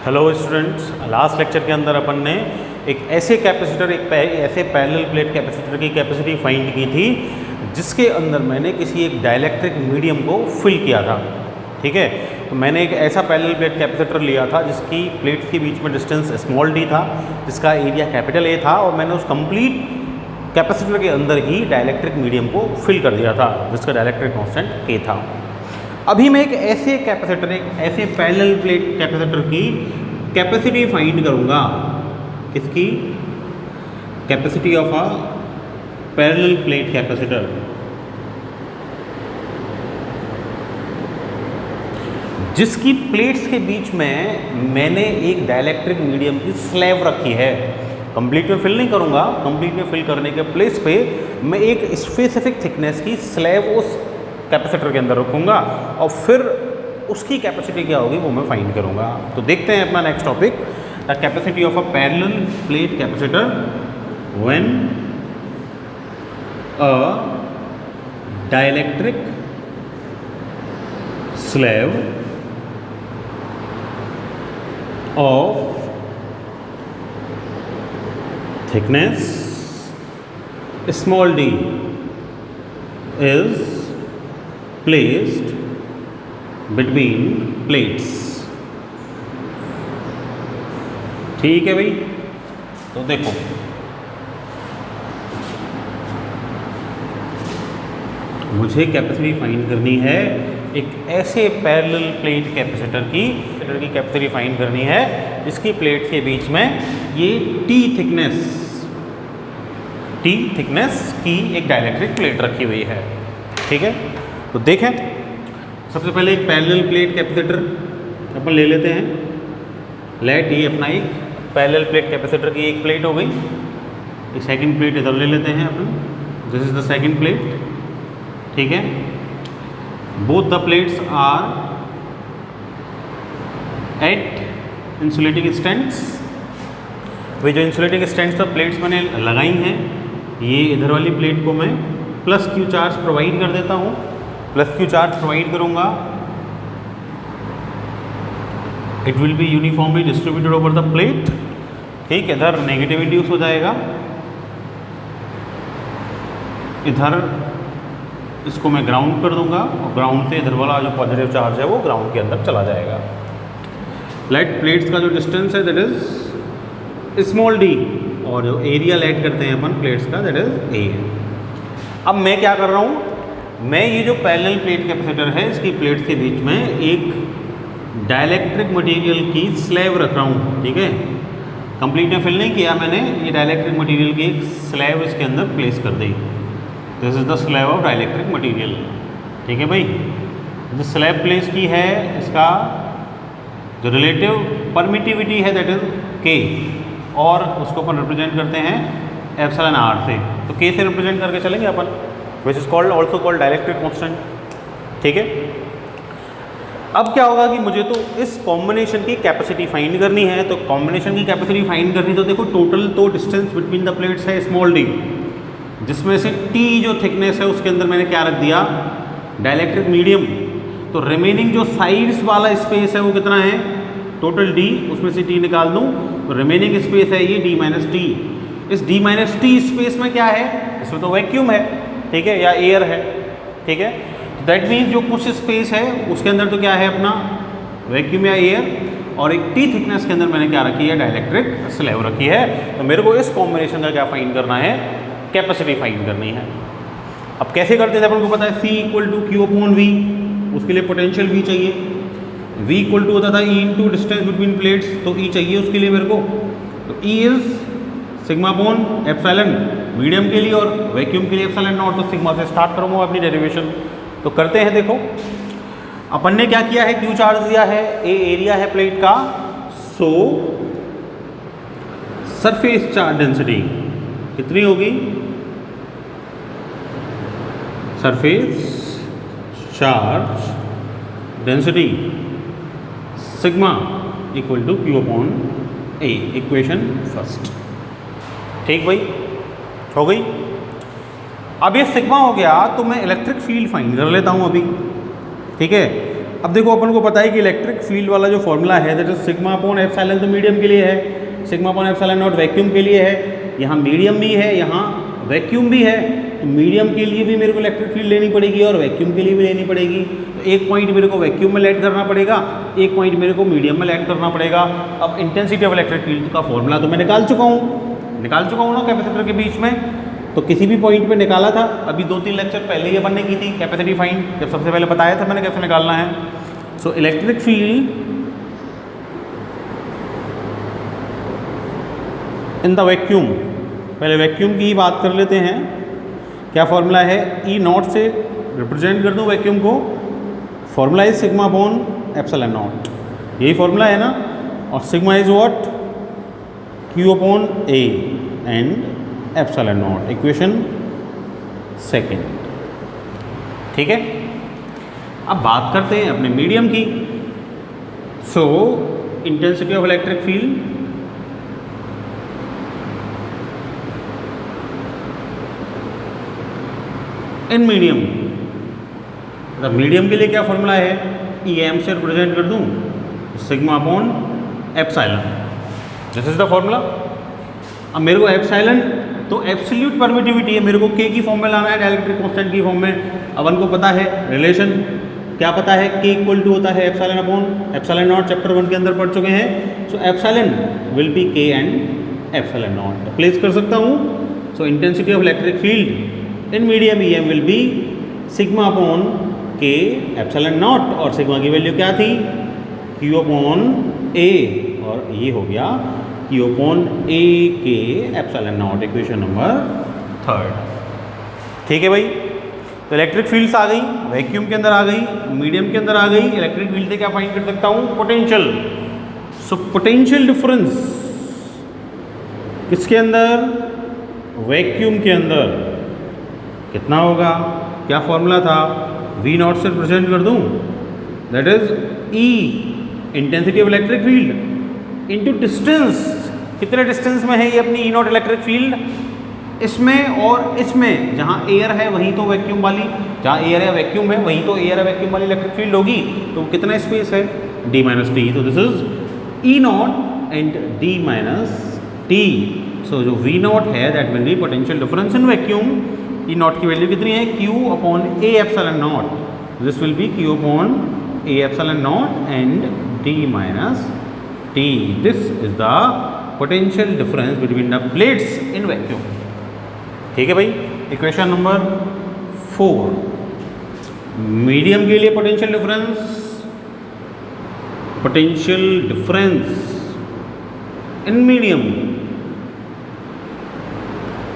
Hello students, last lecture के अंदर अपन ने एक ऐसे कैपेसिटर ऐसे पैरेलल प्लेट कैपेसिटर की कैपेसिटी फाइंड की थी जिसके अंदर मैंने किसी एक डाइलेक्ट्रिक मीडियम को फिल किया था। ठीक है, तो मैंने एक ऐसा पैरेलल प्लेट कैपेसिटर लिया था जिसकी प्लेट्स के बीच में डिस्टेंस स्मॉल डी था, जिसका एरिया कैपिटल ए था, और मैंने उस कंप्लीट कैपेसिटर के अंदर ही डाइलेक्ट्रिक मीडियम को फिल कर दिया था जिसका डाइलेक्ट्रिक कांस्टेंट के था। अभी मैं एक ऐसे कैपेसिटर, एक ऐसे पैरेलल प्लेट कैपेसिटर की कैपेसिटी फाइंड करूंगा। किसकी? Capacity of a parallel plate capacitor. जिसकी प्लेट्स के बीच में मैंने एक डाइलेक्ट्रिक मीडियम की स्लैब रखी है। कंप्लीट में फिल नहीं करूंगा, कंप्लीट में फिल करने के प्लेस पे मैं एक स्पेसिफिक थिकनेस की स्लैब उस कैपेसिटर के अंदर रखूंगा और फिर उसकी कैपेसिटी क्या होगी वो मैं फाइंड करूंगा। तो देखते हैं अपना next topic, the capacity of a parallel plate capacitor when a dielectric slab of thickness small d is placed between plates। ठीक है भाई, तो देखो मुझे कैपेसिटी फाइंड करनी है एक ऐसे पैरेलल प्लेट कैपेसिटर की कैपेसिटी फाइंड करनी है जिसकी प्लेट के बीच में ये टी थिकनेस की एक डाइलेक्ट्रिक प्लेट रखी हुई है। ठीक है, तो देखें सबसे पहले एक पैरेलल प्लेट कैपेसिटर अपन ले लेते हैं। लेट ये अपना एक पैरेलल प्लेट कैपेसिटर की एक प्लेट हो गई। एक सेकंड प्लेट इधर ले लेते हैं अपन, this is the second plate. ठीक है, both the plates are at insulating stands. वे जो इंसुलेटिंग स्टैंड्स पर प्लेट्स मैंने लगाई हैं, ये इधर वाली प्लेट को मैं प्लस क्यू चार्ज प्रोवाइड कर देता हूँ। प्लस क्यू चार्ज प्रोवाइड करूँगा, it will be uniformly distributed over the plate. ठीक, इधर नेगेटिव इंड्यूस हो जाएगा, इधर इसको मैं ग्राउंड कर दूंगा और ग्राउंड से इधर वाला जो पॉजिटिव चार्ज है वो ग्राउंड के अंदर चला जाएगा। लेट प्लेट्स का जो डिस्टेंस है दैट इज स्मॉल डी, और जो एरिया लेट करते हैं अपन प्लेट्स का दैट इज ए। अब मैं क्या कर रहा हूँ, मैं ये जो पैरेलल प्लेट कैपेसिटर है इसकी प्लेट्स के बीच में एक डाइलेक्ट्रिक मटेरियल की स्लैब रख रहा हूँ। ठीक है, कंप्लीट में फिल नहीं किया मैंने, ये डाइलेक्ट्रिक मटेरियल की एक स्लैब इसके अंदर प्लेस कर दी। This is the slab of dielectric material. ठीक है भाई, जो स्लैब प्लेस की है इसका जो रिलेटिव परमिटिविटी है दैट इज के, और उसको अपन रिप्रेजेंट करते हैं एप्सिलॉन आर से। तो के से रिप्रेजेंट करके चलेंगे अपन, which is called also called dielectric constant. ठीक है, अब क्या होगा कि मुझे तो इस कॉम्बिनेशन की कैपेसिटी फाइंड करनी है। तो कॉम्बिनेशन की कैपेसिटी फाइंड करनी, तो देखो टोटल तो डिस्टेंस बिटवीन द प्लेट्स है स्मॉल डी, जिसमें से टी जो थिकनेस है उसके अंदर मैंने क्या रख दिया, डाइलेक्ट्रिक मीडियम। तो रिमेनिंग जो साइड्स वाला स्पेस है वो कितना है, टोटल डी, उसमें से टी निकाल दूं तो रिमेनिंग स्पेस है ये डी माइनस टी। इस डी माइनस टी स्पेस में क्या है, इसमें तो वैक्यूम है। ठीक है, या एयर है। ठीक है, दैट मीन्स जो कुछ स्पेस है उसके अंदर तो क्या है अपना वैक्यूम या एयर, और एक टी थिकनेस के अंदर मैंने क्या रखी है, डाइलेक्ट्रिक स्लैब रखी है। तो मेरे को इस कॉम्बिनेशन का क्या फाइंड करना है, कैपेसिटी फाइंड करनी है। अब कैसे करते थे अपन को पता है, C equal to Q upon V, उसके लिए पोटेंशियल V चाहिए। V इक्वल टू होता था E into distance between plates, तो E चाहिए उसके लिए मेरे को। तो E is sigma upon epsilon medium के लिए, और वैक्यूम के लिए एप्सिलॉन नॉट। तो सिग्मा से स्टार्ट करूँगा अपनी डेरिवेशन। तो करते हैं, देखो अपन ने क्या किया है, क्यू चार्ज दिया है, ए एरिया है प्लेट का, सो सरफेस चार्ज डेंसिटी कितनी होगी, surface charge density sigma equal to Q upon A, equation first. ठीक भाई, हो गई। अब ये सिग्मा हो गया तो मैं इलेक्ट्रिक फील्ड फाइंड कर लेता हूँ अभी। ठीक है, अब देखो अपन को पता है कि इलेक्ट्रिक फील्ड वाला जो फॉर्मूला है that is sigma upon epsilon, तो मीडियम के लिए है, sigma upon epsilon not vacuum के लिए है। यहाँ मीडियम भी है, यहाँ वैक्यूम भी है, तो मीडियम के लिए भी मेरे को इलेक्ट्रिक फील्ड लेनी पड़ेगी और वैक्यूम के लिए भी लेनी पड़ेगी। तो एक पॉइंट मेरे को वैक्यूम में ऐड करना पड़ेगा, एक पॉइंट मेरे को मीडियम में ऐड करना पड़ेगा। अब इंटेंसिटी ऑफ इलेक्ट्रिक फील्ड का फॉर्मूला तो मैं निकाल चुका हूँ ना कैपेसिटर के बीच में, तो किसी भी पॉइंट पे निकाला था। अभी 2-3 लेक्चर पहले ही अपन ने की थी कैपेसिटी फाइंड, जब सबसे पहले बताया था मैंने कैसे निकालना है। So electric field in the vacuum, पहले वैक्यूम की ही बात कर लेते हैं। क्या फॉर्मूला है, ई नॉट से रिप्रेजेंट कर दूं वैक्यूम को, formula is sigma upon epsilon not, यही फॉर्मूला है ना। और sigma is what, Q upon A and epsilon not, equation second. ठीक है, अब बात करते हैं अपने मीडियम की। सो intensity of electric field in medium, मतलब मीडियम के लिए क्या फॉर्मूला है, ई एम से रिप्रेजेंट कर दूं sigma upon epsilon, this is the formula. अब मेरे को एप्सिलॉन तो एब्सोल्यूट परमिटिविटी है, मेरे को के की फॉर्म में लाना है, डाइलेक्ट्रिक कांस्टेंट की फॉर्म में। अपन को पता है रिलेशन, क्या पता है, के इक्वल टू होता है epsilon upon epsilon naught, chapter 1 के अंदर पढ़ चुके हैं। So epsilon will be K and epsilon naught, place कर सकता हूँ। So intensity of electric field in medium E M will be sigma upon K epsilon naught, और सिग्मा की वैल्यू क्या थी, क्यू अपॉन ए, और ये हो गया Q upon A K epsilon not, equation number 3। ठीक है भाई, तो इलेक्ट्रिक फील्ड्स आ गई, वैक्यूम के अंदर आ गई, मीडियम के अंदर आ गई। इलेक्ट्रिक फील्ड से क्या फाइंड कर सकता हूँ, पोटेंशियल। सो पोटेंशियल डिफरेंस किसके अंदर, वैक्यूम के अंदर कितना होगा, क्या फॉर्मूला था, वी नॉट से रिप्रेजेंट कर दूं, that is E intensity of electric field into distance. कितने डिस्टेंस में है ये अपनी ई नॉट इलेक्ट्रिक फील्ड, इसमें और इसमें, जहाँ एयर है वहीं तो वैक्यूम वाली, जहाँ एयर है वैक्यूम है वहीं तो एयर है वैक्यूम वाली इलेक्ट्रिक फील्ड होगी। तो कितना स्पेस है, डी माइनस टी, तो this is E naught and D minus T. So जो वी नॉट है that will be potential difference in vacuum. E naught की वैल्यू कितनी है, Q upon A epsilon naught, this will be Q upon A epsilon naught and D minus T. This is the potential difference between the plates in vacuum. ठीक है भाई, equation number 4। Medium के लिए potential difference इन medium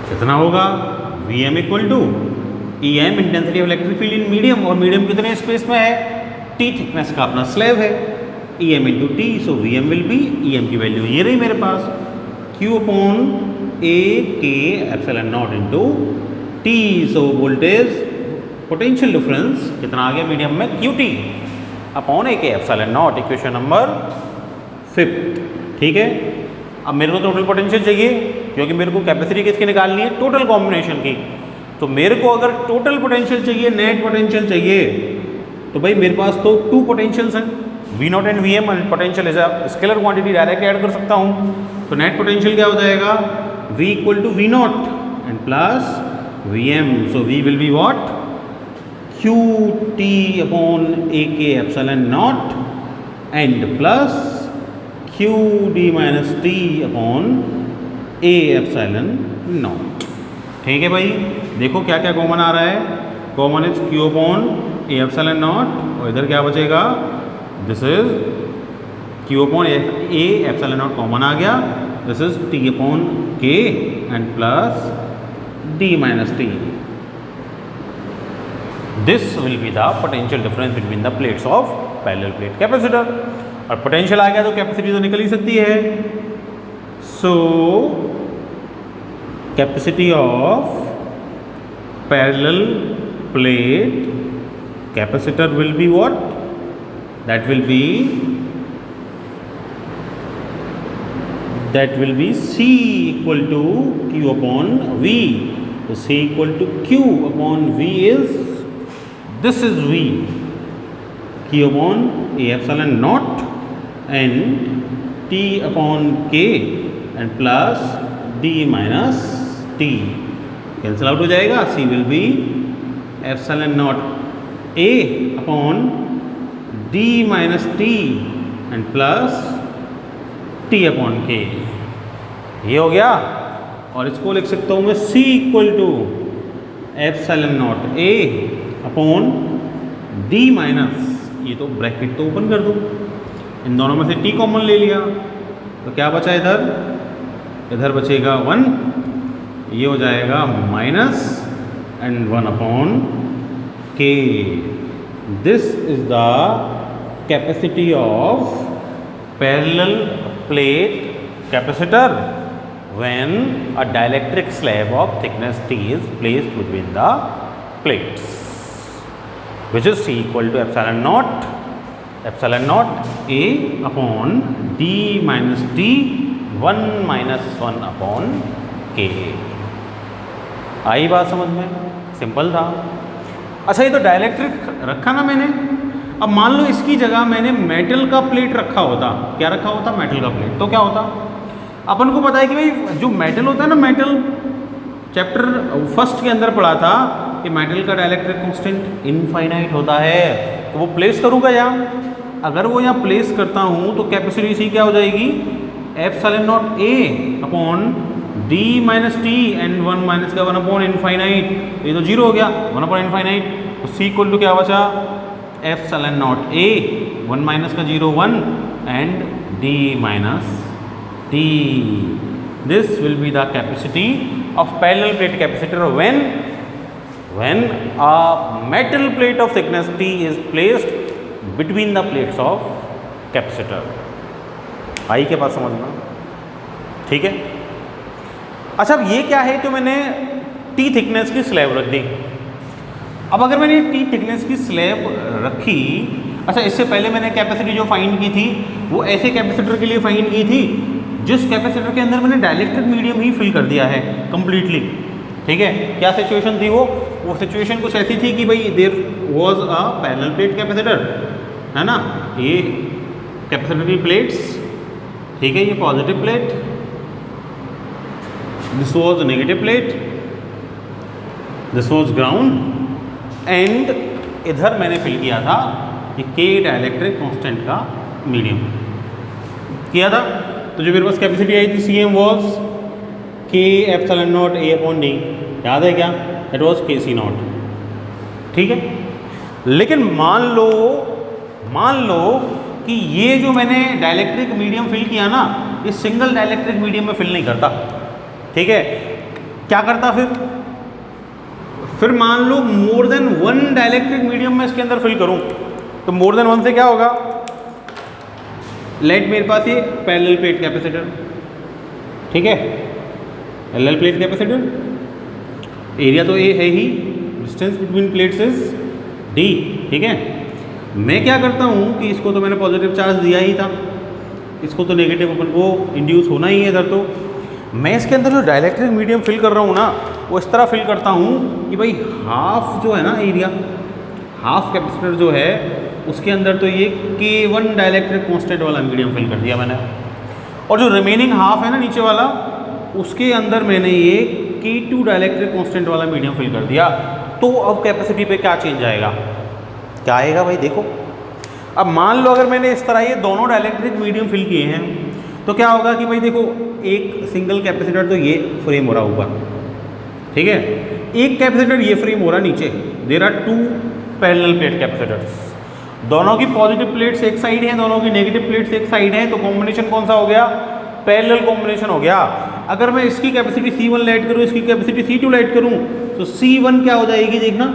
कितना होगा, V M equal to E M intensity of electric field in medium, और medium कितने space में है, टी थिकनेस का अपना स्लैब है, E M into T. So V M will be, E M की वैल्यू ये रही मेरे पास, Q upon A K epsilon naught into T. So voltage potential difference कितना आ गया मीडियम में, Q T upon A K epsilon not, equation number 5। ठीक है, अब मेरे को टोटल पोटेंशियल चाहिए, क्योंकि मेरे को कैपेसिटी किसकी निकालनी है, टोटल कॉम्बिनेशन की। तो मेरे को अगर टोटल पोटेंशियल चाहिए, नेट पोटेंशियल चाहिए, तो भाई मेरे पास तो 2 पोटेंशियल्स हैं, V naught and V M, and potential is a scalar quantity, direct add कर सकता हूँ। तो नेट पोटेंशियल क्या हो जाएगा, V equal to V naught and plus V M. So V will be what, Q T upon A K epsilon naught and plus Q D minus T upon A epsilon not. ठीक है भाई, देखो क्या क्या common आ रहा है, common is Q upon A epsilon naught, और इधर क्या बचेगा, this is Q upon A epsilon naught common आ गया, this is T upon K and plus D minus T. This will be the potential difference between the plates of parallel plate capacitor. और potential आ गया तो capacity तो निकल ही सकती है। So capacity of parallel plate capacitor will be what, that will be C equal to Q upon V। तो C equal to Q upon V is, this is V, Q upon A epsilon naught and T upon K and plus D minus T cancel out हो जाएगा. C will be epsilon naught A upon D minus T and plus T upon K. ये हो गया. और इसको लिख सकता हूँ मैं C equal to epsilon naught A upon D minus, ये तो ब्रैकेट तो ओपन कर दूँ, इन दोनों में से T कॉमन ले लिया तो क्या बचा इधर, इधर बचेगा 1, ये हो जाएगा minus and 1 upon K. This is the capacity of parallel plate capacitor when a dielectric slab of thickness T is placed between the plates, which is C equal to epsilon naught A upon D minus T 1 minus 1 upon K. आई बात समझ में? Simple था. अच्छा, ये तो dielectric रखा ना मैंने. अब मान लो इसकी जगह मैंने मेटल का प्लेट रखा होता. क्या रखा होता? मेटल का प्लेट. तो क्या होता? अपन को पता है कि भाई जो मेटल होता है ना, मेटल चैप्टर फर्स्ट के अंदर पढ़ा था कि मेटल का डाइलेक्ट्रिक कांस्टेंट इनफाइनाइट होता है. तो वो प्लेस करूँगा यहाँ. अगर वो यहाँ प्लेस करता हूँ तो कैपेसिटी सी क्या हो जाएगी, epsilon naught A upon D minus T and 1 minus का 1 अपॉन इनफाइनाइट. ये तो जीरो हो गया, 1 अपॉन इनफाइनाइट. तो C इक्वल टू क्या बचा, एप्सिलॉन नॉट A 1 माइनस का 0 1 and D minus T. This will be the capacity of parallel plate capacitor when a metal plate of thickness T is placed between the plates of capacitor. आई के पास समझना, ठीक है. अच्छा, अब ये क्या है, तो मैंने T थिकनेस की स्लैब रख दी. अब अगर मैंने T थिकनेस की स्लैब रखी, अच्छा इससे पहले मैंने कैपेसिटी जो फाइंड की थी वो ऐसे कैपेसिटर के लिए फाइंड की थी जिस कैपेसिटर के अंदर मैंने डाइलेक्ट्रिक मीडियम ही फिल कर दिया है कंप्लीटली. ठीक है, क्या सिचुएशन थी वो सिचुएशन कुछ ऐसी थी कि भाई there was a parallel plate capacitor, है ना. ये कैपेसिटर की प्लेट्स, ठीक है, ये positive plate, this was negative plate, this was ground and इधर मैंने फिल किया था कि K डाइलेक्ट्रिक कांस्टेंट का मीडियम किया था. तो जो मेरे पास कैपेसिटी आई थी CM was K epsilon naught A upon D. याद है क्या? It was KC not. ठीक है, लेकिन मान लो कि ये जो मैंने डाइलेक्ट्रिक मीडियम फिल किया ना, ये सिंगल डाइलेक्ट्रिक मीडियम में फिल नहीं करता. ठीक है, क्या करता फिर मान लो मोर देन 1 डाइलेक्ट्रिक मीडियम में इसके अंदर फिल करूं, तो मोर देन 1 से क्या होगा, लेट मेरे पास ये पैरेलल प्लेट कैपेसिटर, ठीक है, पैरेलल प्लेट कैपेसिटर, एरिया तो ए है ही, distance between plates is D. ठीक है, मैं क्या करता हूँ कि इसको तो मैंने पॉजिटिव चार्ज दिया ही था, इसको तो नेगेटिव अपन को इंड्यूस होना ही है इधर. तो मैं इसके अंदर जो डाइलेक्ट्रिक मीडियम फिल कर रहा हूँ ना, वो इस तरह फिल करता हूँ कि भाई हाफ जो है ना एरिया, हाफ कैपेसिटर जो है उसके अंदर तो ये K1 डाइलेक्ट्रिक कांस्टेंट वाला मीडियम फिल कर दिया मैंने, और जो रिमेनिंग हाफ है ना नीचे वाला, उसके अंदर मैंने ये K2 डाइलेक्ट्रिक कांस्टेंट वाला मीडियम फिल कर दिया. तो अब कैपेसिटी पे क्या चेंज आएगा, क्या आएगा भाई देखो. अब मान लो अगर मैंने इस तरह ये दोनों डाइलेक्ट्रिक मीडियम फिल किए हैं, तो क्या होगा कि भाई देखो, एक सिंगल कैपेसिटर तो ये फ्रेम हो रहा ऊपर, ठीक है, एक कैपेसिटर ये फ्रेम हो रहा नीचे. There are 2 parallel plate capacitors, दोनों की पॉजिटिव प्लेट्स एक साइड है, दोनों की नेगेटिव प्लेट्स एक साइड है. तो कॉम्बिनेशन कौन सा हो गया, पैरेलल कॉम्बिनेशन हो गया. अगर मैं इसकी कैपेसिटी C1 ऐड करूँ, इसकी कैपेसिटी C2 ऐड करूँ, तो C1 क्या हो जाएगी, देखना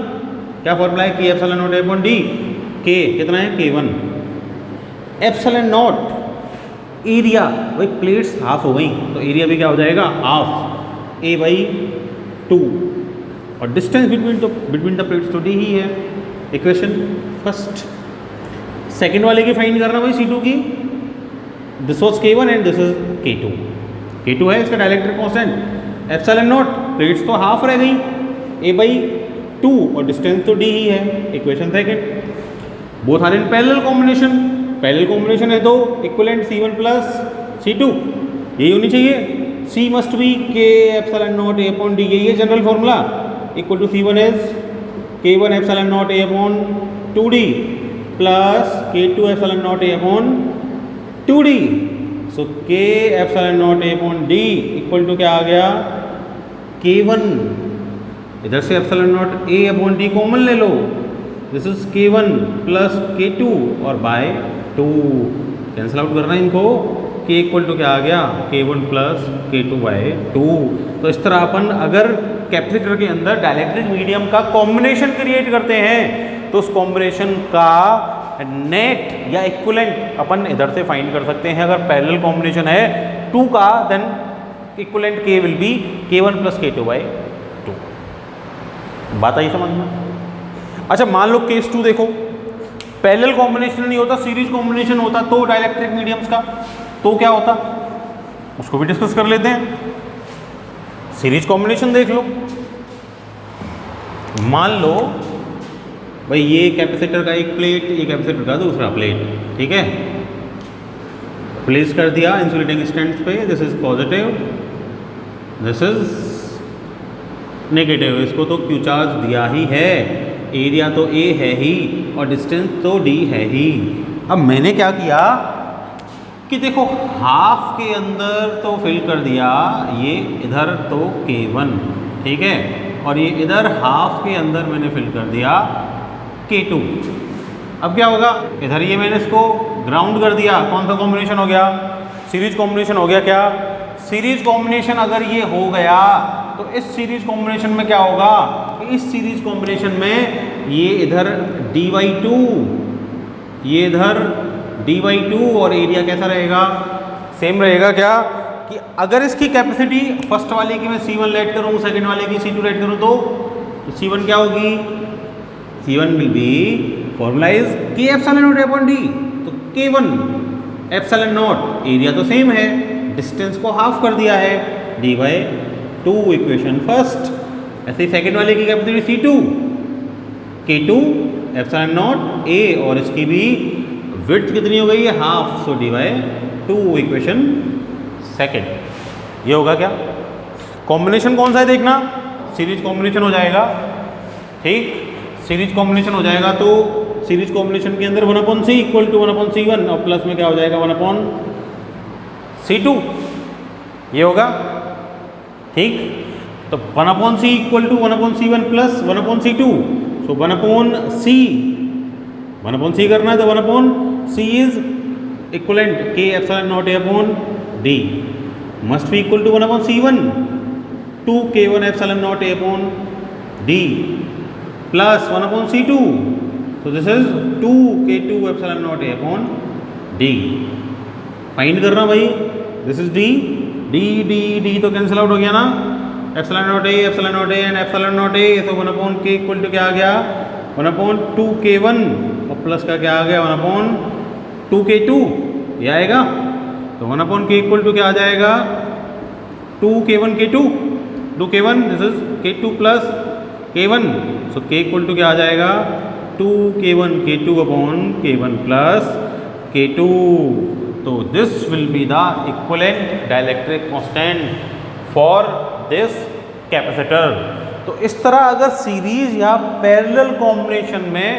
क्या फॉर्मूला है, K epsilon naught A upon D. K कितना है, K1 एप्सिलॉन नॉट एरिया, भाई प्लेट्स हाफ हो गई तो एरिया भी क्या हो जाएगा, हाफ A बाई 2, और डिस्टेंस बिटवीन द प्लेट्स तो D ही है. Equation first. सेकेंड वाले की फाइंड करना भाई C2 की, this was K1 and this is K2. K2 है इसका dielectric constant epsilon not, plates तो हाफ रह गई A बाई 2 और डिस्टेंस तो D ही है. Equation second. Both are in parallel combination है तो इक्विवेलेंट C1 प्लस C2 यही होनी चाहिए। C must be K epsilon naught A upon D, यही है general formula. Equal to C1 is K1 epsilon naught A upon 2D plus K2 epsilon naught A upon 2D। So K epsilon naught A upon D equal to क्या आ गया, K1, इधर से epsilon naught A upon D common ले लो, this is K1 plus K2 और bye 2 cancel out करना है इनको। K इक्वल टू क्या आ गया, K1 प्लस K2 बाय 2। तो इस तरह अपन अगर कैपेसिटर के अंदर डाइलेक्ट्रिक मीडियम का कॉम्बिनेशन क्रिएट करते हैं तो उस कॉम्बिनेशन का नेट या इक्विवेलेंट अपन इधर से फाइंड कर सकते हैं। अगर पैरेलल कॉम्बिनेशन है 2 का then equivalent K will be K1 plus K2 by 2। बात आई समझ में? अच्छा मान लो केस 2 देखो, पैरेलल कॉम्बिनेशन नहीं होता, सीरीज कॉम्बिनेशन होता तो डाइलेक्ट्रिक मीडियम्स का तो क्या होता, उसको भी डिस्कस कर लेते हैं। सीरीज कॉम्बिनेशन देख लो, मान लो भाई ये कैपेसिटर का एक प्लेट, ये कैपेसिटर का दूसरा प्लेट, ठीक है, प्लेस कर दिया इंसुलेटिंग स्टैंड पे, this is positive, this is negative, इसको तो क्यू चार्ज दिया ही है, एरिया तो A है ही और डिस्टेंस तो D है ही। अब मैंने क्या किया कि देखो हाफ के अंदर तो फिल कर दिया, ये इधर तो K1, ठीक है, और ये इधर हाफ के अंदर मैंने फिल कर दिया K2। अब क्या होगा, इधर ये मैंने इसको ग्राउंड कर दिया, कौन सा कॉम्बिनेशन हो गया, सीरीज कॉम्बिनेशन हो गया। क्या सीरीज कॉम्बिनेशन अगर ये हो गया तो इस सीरीज कॉम्बिनेशन में क्या होगा, इस सीरीज कॉम्बिनेशन में ये इधर D/2, ये इधर D/2 और एरिया कैसा रहेगा, सेम रहेगा। क्या कि अगर इसकी कैपेसिटी फर्स्ट वाले की मैं C1 लेट करूँ, सेकंड वाले की C2 लेट करूँ तो C1 क्या होगी, C1 will be formalise K epsilon not upon D, तो K1 एप्सिलॉन नॉट, एरिया तो सेम है, डिस्टेंस को हाफ कर दिया है, D/2 इक्वेशन फर्स्ट। ऐसे ही सेकंड वाले की capacity C2, K2 epsilon naught A और इसकी भी विड्थ कितनी हो गई है, हाफ, सो D/2 इक्वेशन सेकंड। ये होगा क्या, कॉम्बिनेशन कौन सा है देखना, सीरीज कॉम्बिनेशन हो जाएगा, ठीक, सीरीज कॉम्बिनेशन हो जाएगा तो सीरीज कॉम्बिनेशन के अंदर 1/C इक्वल टू 1/C1 और प्लस में क्या हो जाएगा 1/C2, ये होगा, ठीक। तो 1/C equal to 1/C1 plus 1/C2, so 1/C करना है तो 1/C is equivalent K epsilon naught A upon D must be equal to 1/C1 2 K1 epsilon naught A upon D plus 1/C2, so this is 2 K2 epsilon naught A upon D। Find करना भाई, this is D तो cancel out हो गया ना, epsilon naught A and epsilon naught A, तो 1/K equal to क्या आ गया 1/2 K1 और प्लस का क्या आ गया 1/2 K2, ये आएगा। तो 1/K इक्वल टू क्या आ जाएगा 2 K1 K2, 2 K1, this is K2 plus K1, so K equal to क्या आ जाएगा 2 K1 K2 upon K1 plus K2। तो this will be the equivalent dielectric constant for this capacitor. तो इस तरह अगर सीरीज या पैरेलल कॉम्बिनेशन में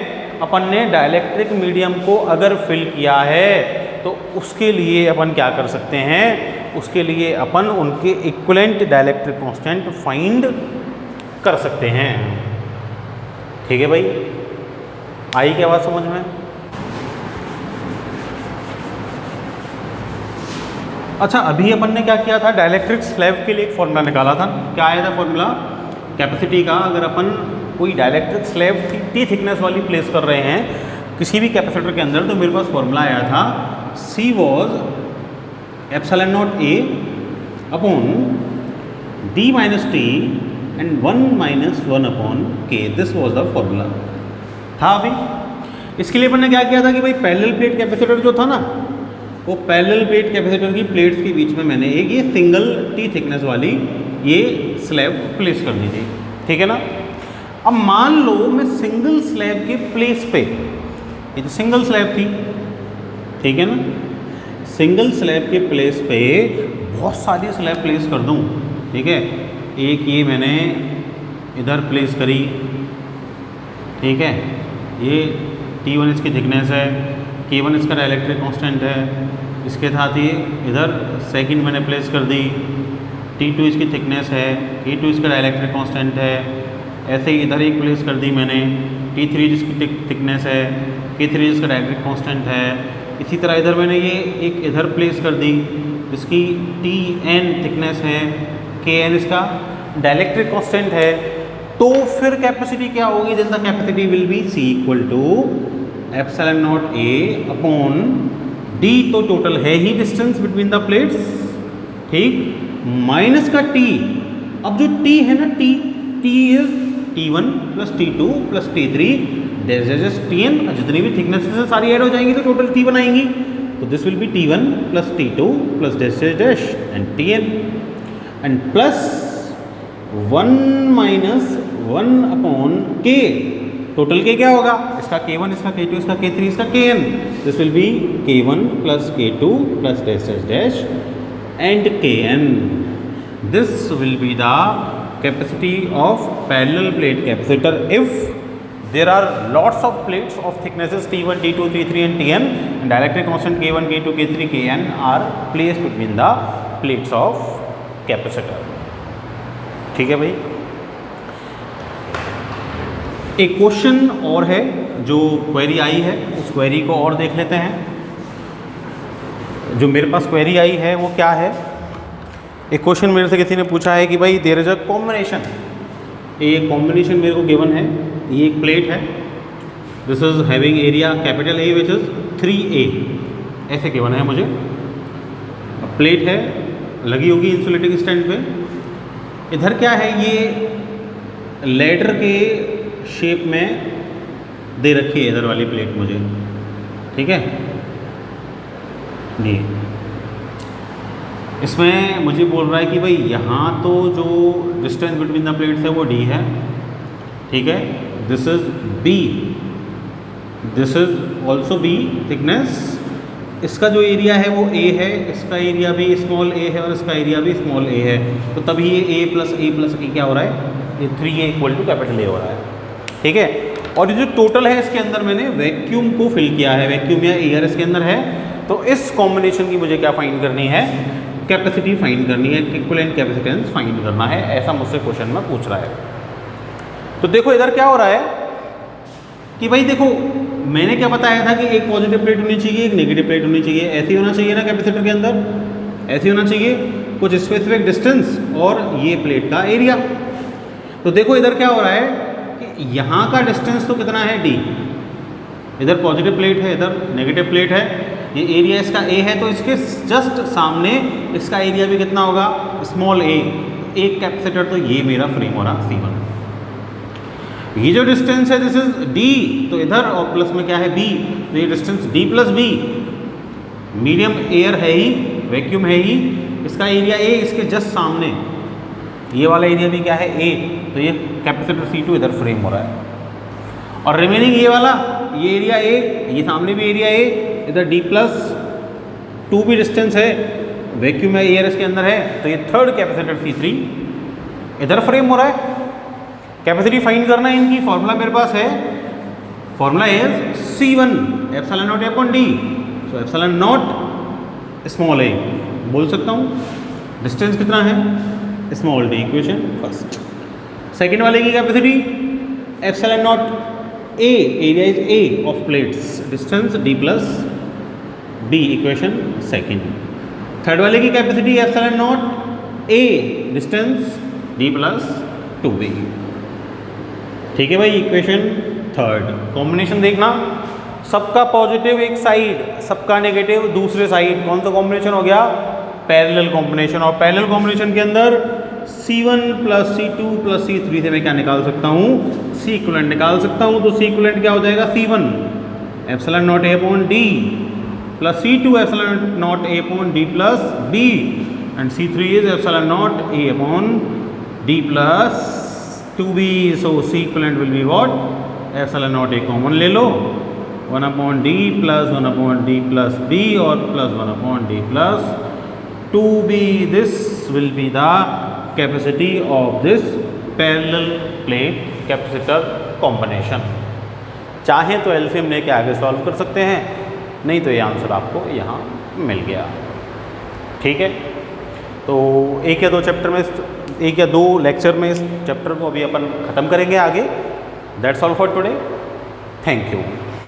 अपन ने डाइलेक्ट्रिक मीडियम को अगर फिल किया है तो उसके लिए अपन क्या कर सकते हैं, उसके लिए अपन उनके इक्विवेलेंट डाइलेक्ट्रिक कांस्टेंट फाइंड कर सकते हैं। ठीक है भाई, आई क्या बात समझ में? अच्छा, अभी अपन ने क्या किया था, डाइलेक्ट्रिक स्लैब के लिए एक फॉर्मूला निकाला था। क्या आया था फॉर्मूला कैपेसिटी का, अगर अपन कोई डाइलेक्ट्रिक स्लैब T थिकनेस वाली प्लेस कर रहे हैं किसी भी कैपेसिटर के अंदर, तो मेरे पास फॉर्मूला आया था C was epsilon naught A upon D minus T and 1 upon K, this was the formula था। अभी इसके लिए अपन ने क्या किया था कि भाई पैरेलल प्लेट कैपेसिटर जो था ना, वो पैरेलल प्लेट कैपेसिटर की प्लेट्स के बीच में मैंने एक ये सिंगल T थिकनेस वाली ये स्लैब प्लेस कर दी थी, ठीक है ना। अब मान लो मैं सिंगल स्लैब के प्लेस पे ये तो सिंगल स्लैब थी, ठीक है ना। सिंगल स्लैब के प्लेस पे बहुत सारी स्लैब प्लेस कर दूं, ठीक है। एक ये मैंने इधर प्लेस करी, ठीक है। ये T1 इसकी थिकनेस है, K1 इसका डाइलेक्ट्रिक कांस्टेंट है। इसके साथ ही इधर सेकंड मैंने प्लेस कर दी, T2 इसकी थिकनेस है, K2 इसका डाइलेक्ट्रिक कांस्टेंट है। ऐसे ही इधर एक प्लेस कर दी मैंने, T3 जिसकी थिकनेस है, K3 जिसका डाइलेक्ट्रिक कांस्टेंट है। इसी तरह इधर मैंने ये एक इधर प्लेस कर दी जिसकी Tn थिकनेस है, Kn इसका डाइलेक्ट्रिक कांस्टेंट है। तो फिर कैपेसिटी क्या होगी? Then the capacity will be C equal to epsilon naught A upon D, तो टोटल है ही डिस्टेंस बिटवीन द प्लेट्स, ठीक, माइनस का T। अब जो T है ना, T is T1 plus T2 plus T3 Tn, जितनी भी थिकनेसेस है सारी ऐड हो जाएंगी तो टोटल T1 आएंगी। तो this will B T1 plus T2 plus dash and Tn and plus 1 minus 1 upon K। Total K क्या होगा? इसका K1, इसका K2, इसका K3, इसका Kn। This will be K1 plus K2 plus dash and Kn। This will be the capacity of parallel plate capacitor if there are lots of plates of thicknesses T1, T2, T3 and Tn, and dielectric constant K1, K2, K3, Kn are placed between the plates of capacitor। ठीक है भाई। एक question और है जो query आई है, उस query को और देख लेते हैं। जो मेरे पास क्वेरी आई है वो क्या है? एक क्वेश्चन मेरे से किसी ने पूछा है कि भाई देयर इज अ कॉम्बिनेशन, एक कॉम्बिनेशन मेरे को गिवन है। ये एक प्लेट है, this is having area capital A which is 3A, ऐसे गिवन है मुझे। अब प्लेट है, लगी होगी इंसुलेटिंग स्टैंड पे। इधर क्या है? ये लेडर के शेप में दे रखी है इधर वाली प्लेट मुझे, ठीक है जी। इसमें मुझे बोल रहा है कि भाई यहाँ तो जो डिस्टेंस बिटवीन द प्लेट्स है वो D है, ठीक है। This is B, this is also B thickness. इसका जो एरिया है वो A है, इसका एरिया भी स्मॉल a है और इसका एरिया भी स्मॉल a है। तो तभी ये A प्लस A क्या हो रहा है? ये 3A equal to capital A हो रहा है, ठीक है। और ये जो टोटल है इसके अंदर मैंने वैक्यूम को फिल किया है, वैक्यूम या एयर इसके अंदर है। तो इस कॉम्बिनेशन की मुझे क्या फाइंड करनी है? कैपेसिटी फाइंड करनी है, इक्विवेलेंट कैपेसिटेंस फाइंड करना है, ऐसा मुझसे क्वेश्चन में पूछ रहा है। तो देखो इधर क्या हो रहा है कि भाई देखो मैंने क्या बताया था कि एक पॉजिटिव प्लेट होनी चाहिए, एक नेगेटिव प्लेट होनी चाहिए। ऐसी होना चाहिए ना कैपेसिटर के अंदर, ऐसी होना चाहिए कुछ स्पेसिफिक डिस्टेंस और ये प्लेट का एरिया। तो देखो इधर क्या हो रहा है कि यहाँ का डिस्टेंस तो कितना है D, इधर पॉजिटिव प्लेट है, इधर नेगेटिव प्लेट है। ये एरिया इसका A है, तो इसके जस्ट सामने इसका एरिया भी कितना होगा? Small a। एक कैपेसिटर तो ये मेरा फ्रेम हो रहा C1। ये जो डिस्टेंस है दिस इज D, तो इधर और प्लस में क्या है B, तो ये distance D plus B। Medium air है ही, वैक्यूम है ही, इसका एरिया A, इसके जस्ट सामने ये वाला एरिया भी क्या है A, तो ये कैपेसिटर C2 इधर फ्रेम हो रहा है। और रिमेनिंग ये वाला ये एरिया A, ये सामने भी एरिया A, इधर D प्लस 2 भी डिस्टेंस है, वैक्यूम है, एयर इसके अंदर है। तो ये थर्ड कैपेसिटर C3 इधर फ्रेम हो रहा है। कैपेसिटी फाइंड करना है इनकी, फॉर्मूला मेरे पास है, formula is C1 epsilon naught A upon D। So epsilon not small a बोल सकता हूँ। डिस्टेंस कितना है? Small d, equation first. Second वाले की capacity epsilon naught A, area is A of plates, distance D plus B, equation second. Third वाले की capacity epsilon naught A, distance D plus 2B, ठीक है भाई, इक्वेशन थर्ड। कॉम्बिनेशन देखना, सबका positive एक साइड, सबका नेगेटिव दूसरे साइड। कौन सा कॉम्बिनेशन हो गया? Parallel combination. और पैरेलल कॉम्बिनेशन के अंदर C1 plus C2 plus C3 से मैं क्या निकाल सकता हूँ? C इक्विवेलेंट निकाल सकता हूँ। तो C इक्विवेलेंट क्या हो जाएगा? C1 epsilon naught A upon D plus C2 epsilon naught A upon D plus B and C3 is epsilon naught A upon D plus 2B। So C equivalent will be what? Epsilon naught A common ले लो, 1/d plus 1/d plus b और plus 1/d plus 2b. This will be the capacity of this parallel plate capacitor combination. चाहे तो LCM लेके आगे solve कर सकते हैं, नहीं तो ये आंसर आपको यहाँ मिल गया. ठीक है, तो एक या दो लेक्चर में इस चैप्टर को अभी अपन ख़त्म करेंगे आगे. That's all for today. Thank you.